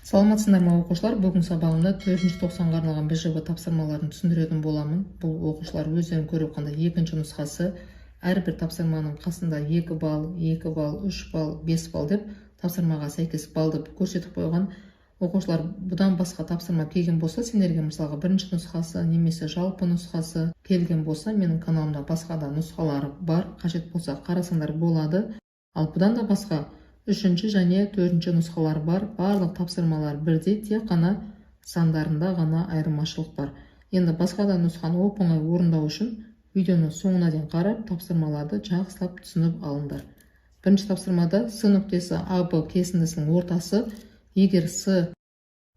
Саламатсыздар ма оқушылар? Бүгін сабағында 4-ші тоқсанға арналған БЖБ тапсырмаларын түсіндіретін боламын. Бұл оқушылар өздерін көріп қандай екінші нұсқасы. Әрбір тапсырманың қасында 2 балл, 2 балл, 3 балл, 5 балл деп тапсырмаға сәйкес балды көрсетіп қойған. Оқушылар бұдан басқа тапсырма келген болса, сендерге мысалға бірінші нұсқасы немесе жалпы нұсқасы келген болса, менің каналымда басқа да нұсқалары бар. Қажет болса қарасаңдар болады. Ал бұдан да басқа 3-ші және 4-ші нұсқалар бар. Барлық тапсырмалар бірдей, тек қана сандарында ғана айырмашылық бар. Енді басқа да нұсқаны оп-оңай орындау үшін видеоны соңына дейін қарап, тапсырмаларды жақсылап түсініп алыңдар. Бірінші тапсырмада с нүктесі АБ кесіндісінің ортасы, егер с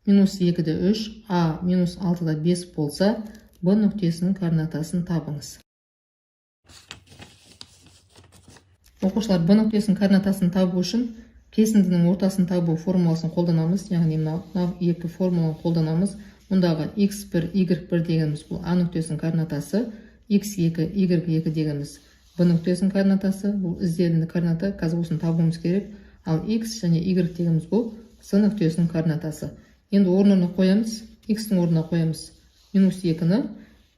-2-де 3, а -6-да 5 болса, Б нүктесінің координатасын табыңыз. Оқушылар, Б нүктесінің координатасын табу үшін кесіндінің ортасын табу формуласын қолданамыз, яғни мынау екі формуланы қолданамыз. Мұндағы x1, y1 дегеніміз бұл А нүктесінің координатасы, x2, y2 дегеніміз Б нүктесінің координатасы, бұл ізденімді координата, қазір осыны табуымыз керек. Ал x және y дегеніміз бұл с нүктесінің координатасы. Енді орнына қоямыз, x-тің орнына қоямыз -2-ні,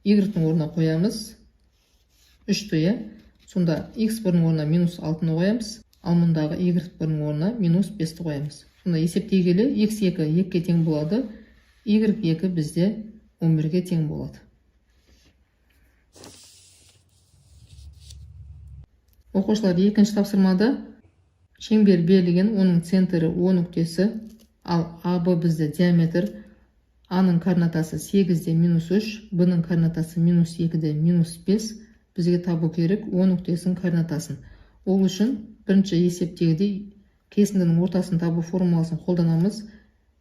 y-тің орнына қоямыз 3-ті, сонда x1-ның орнына -6-ны қоямыз, ал мұндағы y1-ның орнына -5-ті қоямыз. Сонда есептей келе x2 2-ге тең болады, y2 бізде 11-ге тең болады. Оқушылар, екінші тапсырмада шеңбер берілген, оның центрі О нүктесі, ал АБ бізде диаметр, А-ның координатасы 8-де -3, Б-ның координатасы -2-де -5, бізге табу керек О нүктесінің координатасын. Ол үшін бірінші есептегідей кесіндінің ортасын табу формуласын қолданамыз.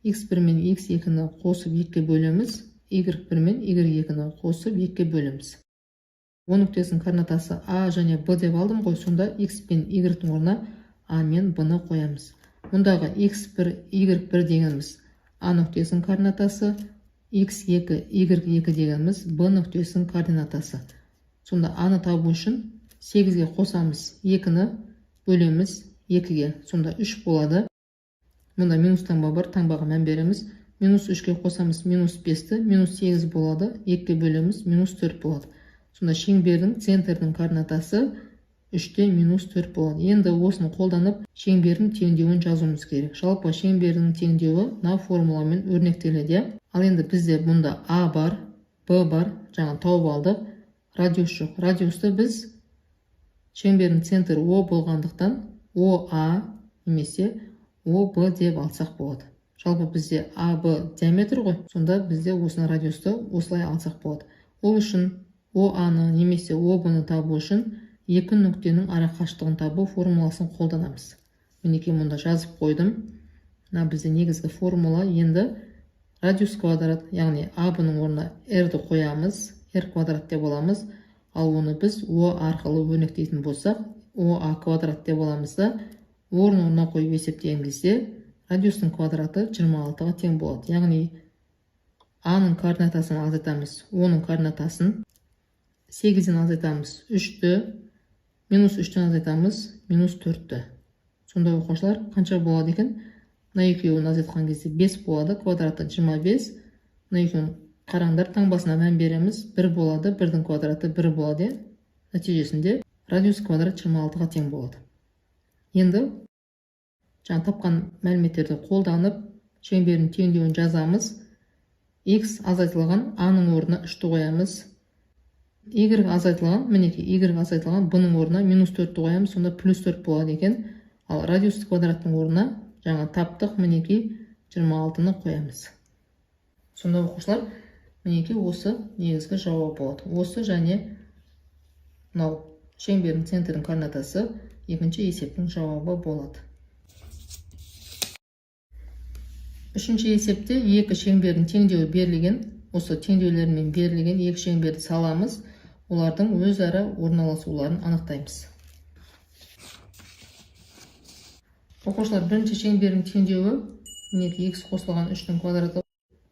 x1 мен x2-ні қосып 2-ге бөлеміз, y1 мен y2-ні қосып 2-ге бөлеміз. О нүктесінің координатасы А және Б деп алдым ғой, сонда x пен y-тің орнына А мен Б-ны қоямыз. Мұндағы x1, y1 дегеніміз А нүктесінің координатасы, x2, y2 дегеніміз Б нүктесінің координатасы. Сонда Аны табу үшін 8-ге қосамыз, 2-ні бөлеміз 2-ге, сонда 3 болады. Мұнда минус таңба бар, таңбаға мән береміз. -3-ге қосамыз -5-ті, -8 болады, 2-ге бөлеміз -4 болады. Сонда шеңбердің центрдің координатасы 3-те -4 болады. Енді осыны қолданып шеңбердің теңдеуін жазуымыз керек. Жалпы шеңбердің теңдеуі мына формуламен өрнектеледі. Ал енді бізде мұнда А бар, Б бар, жаңа тауып алдық. Радиус жоқ. Радиусты біз шеңбердің центрі О болғандықтан ОА немесе ОБ деп алсақ болады. Жалпы бізде АБ диаметр ғой, сонда бізде осыны радиусты осылай алсақ болады. Ол үшін ОА-ны немесе ОБ-ны табу үшін екі нүктенің арақашықтығын табу формуласын қолданамыз. Мінеки мұнда жазып қойдым. Мына бізде негізгі формула. Енді радиус квадрат, яғни АБ-ның орнына R-ді қоямыз, R квадрат деп аламыз. Ал оны біз О арқылы өрнектейтін болсақ, ОА квадрат деп аламыз да, орнына қойып есептеген кезде радиустың квадраты 26-ға тең болады. Яғни А-ның координатасын азайтамыз, О-ның координатасын 8-ден азайтамыз 3-ті, -3-тен азайтамыз -4-ті. Сонда оқушылар қанша болады екен? Мына екеуін азайтқан кезде 5 болады, квадраты 25. Мына екеуін қараңдар, таңбасына мән береміз, 1 болады, 1-дің квадраты 1 болады. Нәтижесінде радиус квадрат 26-ға тең болады. Енді жаңа тапқан мәліметтерді қолданып шеңбердің теңдеуін жазамыз. X азайтылған, А-ның орнына 3-ті қоямыз. Y азайтылған, мінеки Y азайтылған, Б-ның орнына -4-ті қоямыз, сонда +4 болады екен. Ал радиус квадраттың орнына жаңа таптық, мінеки 26-ны қоямыз. Сонда оқушылар, мінеки осы негізгі жауап болады. Осы және мынау шеңбердің центрдің координатасы екінші есептің жауабы болады. Үшінші есепте екі шеңбердің теңдеуі берілген. Осы теңдеулермен берілген екі шеңберді саламыз. Олардың өзара орналасуларын анықтаймыз. Оқушылар, бірінші шеңбердің теңдеуі, мінеки x қосылған 3-тің квадраты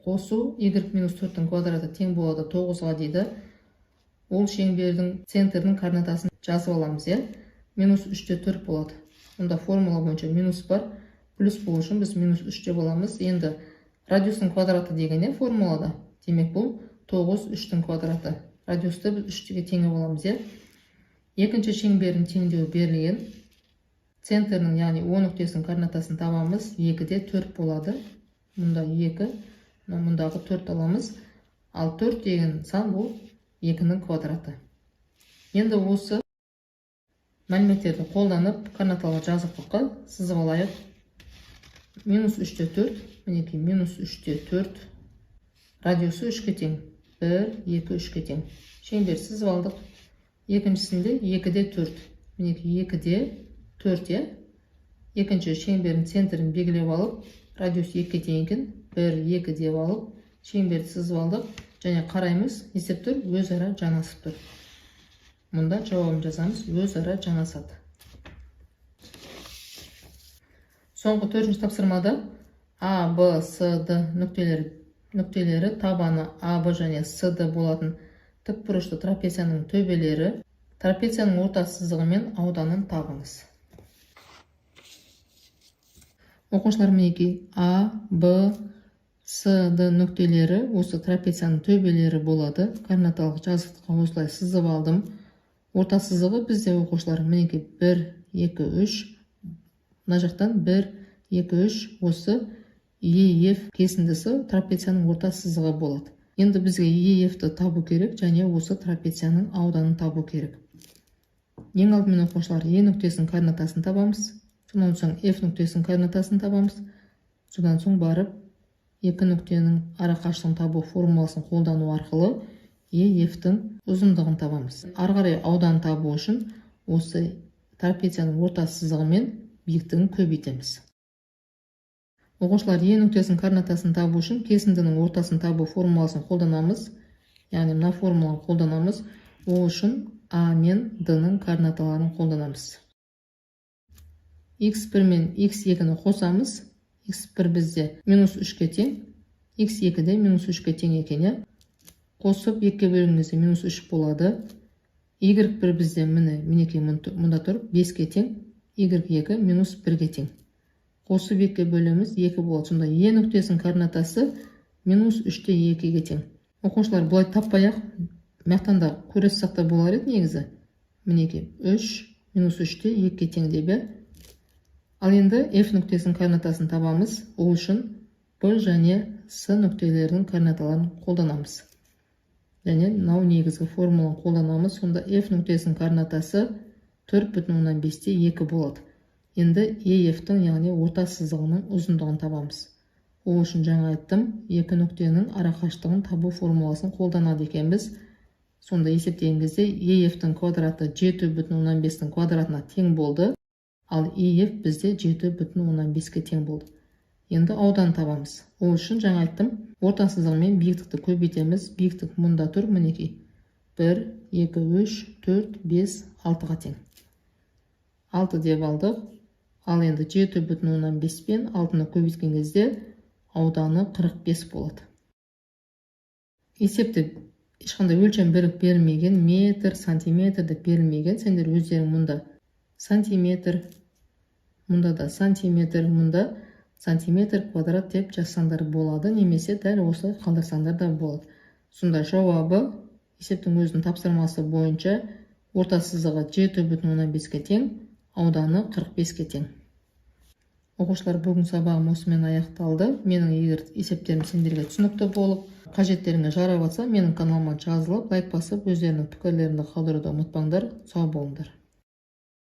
қосу, y -4-тің квадраты тең болады 9-ға дейді. Ол шеңбердің центрдің координатасын жазып аламыз, -3-те 4 болады. Онда формула бойынша минус бар, плюс болу үшін біз минус 3 деп аламыз. Енді радиустың квадраты деген формулада. Демек бұл 9 3-тің квадраты. Радиусты біз 3-ге теңеп аламыз. Екінші шеңбердің теңдеуі берілген. Центрінің, яғни О нүктесінің координатасын табамыз. 2-де 4 болады. Мұнда 2, мұндағы 4 аламыз. Ал 4 деген сан бұл 2-нің квадраты. Енді осы мәліметтерді қолданып координаталы жазықтыққа сызып алайық. Минус 3-те 4, мінекей минус 3-те 4, радиусы 3-ке тең. 1, 2, 3-ке тең. Шеңбер сызып алдық. Екіншісінде 2-де 4, мінекей 2-де 4. Екінші шеңбердің центрін белгілеп алып, радиус 2-ке тең екен. 1, 2 деп алып, шеңберді сызып алдық. Және қараймыз, есептер өзара жанасып тұр. Мұнда жауабын жазамыз, өзара жанасады. Соңғы 4-ші тапсырмада А, Б, С, Д нүктелері табаны А, Б және С, Д болатын тікбұрышты трапецияның төбелері, трапецияның орта сызығы мен ауданын табыңыз. Оқушылар, мінекей А, Б, С, Д нүктелері осы трапецияның төбелері болады. Координаталық жазықтыққа осылай сызып алдым. Орта сызығы бізде оқушылар, мінекей 1, 2, 3. Мына жақтан 1, 2, 3 осы ЕФ кесіндісі трапецияның орта сызығы болады. Енді бізге ЕФ-ті табу керек және осы трапецияның ауданын табу керек. Ең алдымен оқушылар Е нүктесінің координатасын табамыз. Сонан соң F нүктесінің координатасын табамыз. Содан соң барып екі нүктенің арақашықтығын табу формуласын қолдану арқылы ЕФ-тің ұзындығын табамыз. Ары қарай аудан табу үшін осы трапецияның орта сызығы мен биіктігін көбейтеміз. Оқушылар Е нүктесінің координатасын табу үшін кесіндінің ортасын табу формуласын қолданамыз. Яғни мына формуланы қолданамыз. Ол үшін А мен Д-ның координаталарын қолданамыз. X1 мен X2-ні қосамыз. X1 бізде минус 3-ке тең, X2-де минус 3-ке тең екен. Қосып 2-ке бөлгенде минус 3 болады. Y1 бізде мінекей мұнда тұр 5-ке тең, Y2 минус 1-ге тең. Қосып 2-ке бөлеміз 2 болады. Сонда Е нүктесінің координатасы минус 3-те 2-ге тең. Оқушылар бұлай таппай-ақ, мақтан да көрсетсақ та болар еді негізі. Мінекей 3 минус 3-те 2-ге тең деп. Ал енді F нүктесінің координатасын табамыз. Ол үшін Б және С нүктелерінің координаталарын қолданамыз. Және мынау негізгі формуланы қолданамыз. Сонда F нүктесінің координатасы 4,5-те 2 болады. Енді EF-тің, яғни орта сызығының ұзындығын табамыз. Ол үшін жаңа айттым, екі нүктенің арақашықтығын табу формуласын қолданады екенбіз. Сонда есептеген кезде EF-тің квадраты 7,5-тің квадратына тең болды. Ал EF бізде 7,5-ке тең болды. Енді аудан табамыз. Ол үшін жаңа айттым, орта сызығы мен биіктікті көбейтеміз. Биіктік мұнда тұр, мінекей. 1, 2, 3, 4, 5, 6-ға тең. 6 деп алдық. Ал енді 7,5 пен 6-ны көбейткен кезде ауданы 45 болады. Есепте ешқандай өлшем бірлік берілмеген, метр, сантиметр деп берілмеген. Сендер өздерің мұнда сантиметр, мұнда да сантиметр, мұнда сантиметр квадрат деп жазсаңдар болады, немесе дәл осылай қалдырсаңдар да болады. Сонда жауабы есептің өзінің тапсырмасы бойынша орта сызығы 7,5-ке тең, ауданы 45-ке тең. Оқушылар, бүгін сабағым осымен аяқталды. Менің егер есептерім сендерге түсінікті болып, қажеттеріңе жарап жатса, менің каналыма жазылып, лайк басып, өздерінің пікірлеріңді қалдыруды ұмытпаңдар. Сау болыңдар.